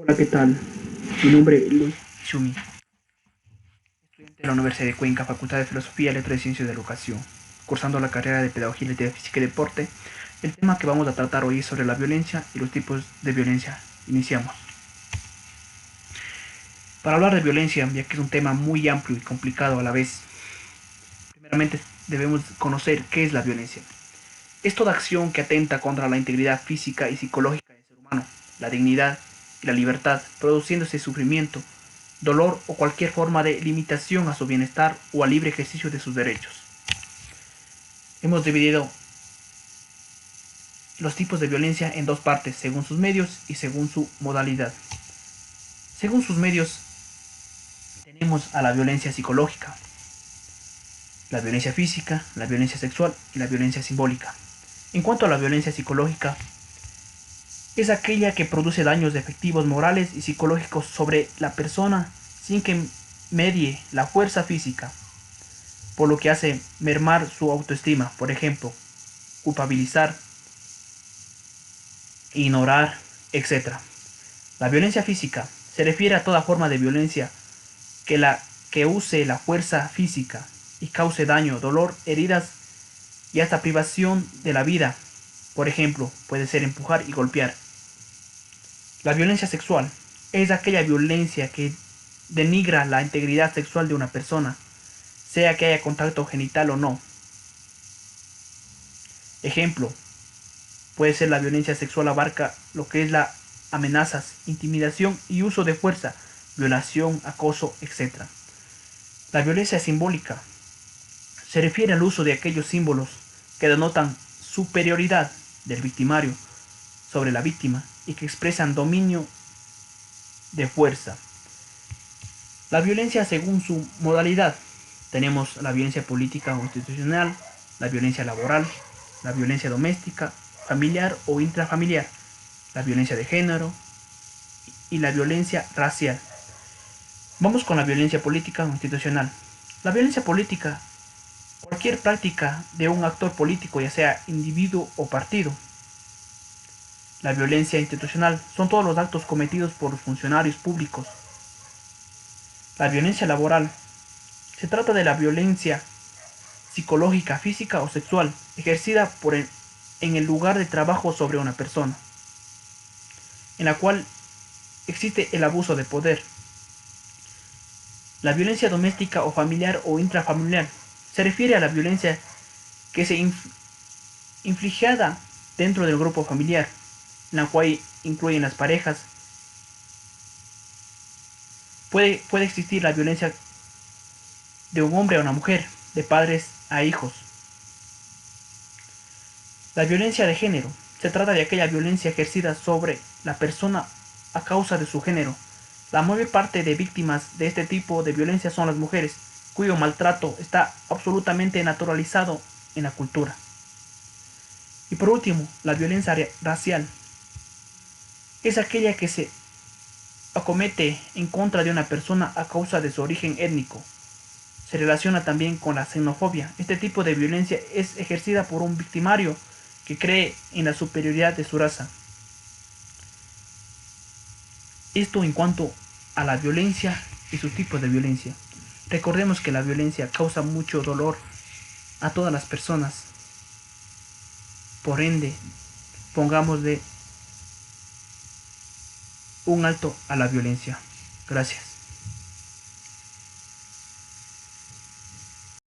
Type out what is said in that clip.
Hola, ¿qué tal? Mi nombre es Luis Chumi, estudiante de la Universidad de Cuenca, Facultad de Filosofía, Letras y Ciencias de la Educación, cursando la carrera de Pedagogía, Letras, Física y Deporte. El tema que vamos a tratar hoy es sobre la violencia y los tipos de violencia. Iniciamos. Para hablar de violencia, ya que es un tema muy amplio y complicado a la vez, primeramente debemos conocer qué es la violencia. Es toda acción que atenta contra la integridad física y psicológica del ser humano, la dignidad y la libertad, produciéndose sufrimiento, dolor o cualquier forma de limitación a su bienestar o al libre ejercicio de sus derechos. Hemos dividido los tipos de violencia en dos partes, según sus medios y según su modalidad. Según sus medios, tenemos a la violencia psicológica, la violencia física, la violencia sexual y la violencia simbólica. En cuanto a la violencia psicológica, es aquella que produce daños efectivos morales y psicológicos sobre la persona sin que medie la fuerza física, por lo que hace mermar su autoestima, por ejemplo, culpabilizar, ignorar, etc. La violencia física se refiere a toda forma de violencia que use la fuerza física y cause daño, dolor, heridas y hasta privación de la vida. Por ejemplo, puede ser empujar y golpear. La violencia sexual es aquella violencia que denigra la integridad sexual de una persona, sea que haya contacto genital o no. Ejemplo, puede ser la violencia sexual abarca lo que es la amenazas, intimidación y uso de fuerza, violación, acoso, etc. La violencia simbólica se refiere al uso de aquellos símbolos que denotan superioridad del victimario sobre la víctima y que expresan dominio de fuerza. La violencia según su modalidad. Tenemos la violencia política o institucional, la violencia laboral, la violencia doméstica, familiar o intrafamiliar, la violencia de género y la violencia racial. Vamos con la violencia política o institucional. La violencia política, cualquier práctica de un actor político, ya sea individuo o partido. La violencia institucional son todos los actos cometidos por los funcionarios públicos. La violencia laboral se trata de la violencia psicológica, física o sexual ejercida en el lugar de trabajo sobre una persona, en la cual existe el abuso de poder. La violencia doméstica o familiar o intrafamiliar se refiere a la violencia que se infligida dentro del grupo familiar, en la cual incluyen las parejas. Puede existir la violencia de un hombre a una mujer, de padres a hijos. La violencia de género se trata de aquella violencia ejercida sobre la persona a causa de su género. La mayor parte de víctimas de este tipo de violencia son las mujeres, cuyo maltrato está absolutamente naturalizado en la cultura. Y por último, la violencia racial es aquella que se acomete en contra de una persona a causa de su origen étnico. Se relaciona también con la xenofobia. Este tipo de violencia es ejercida por un victimario que cree en la superioridad de su raza. Esto en cuanto a la violencia y sus tipos de violencia. Recordemos que la violencia causa mucho dolor a todas las personas. Por ende, pongámosle un alto a la violencia. Gracias.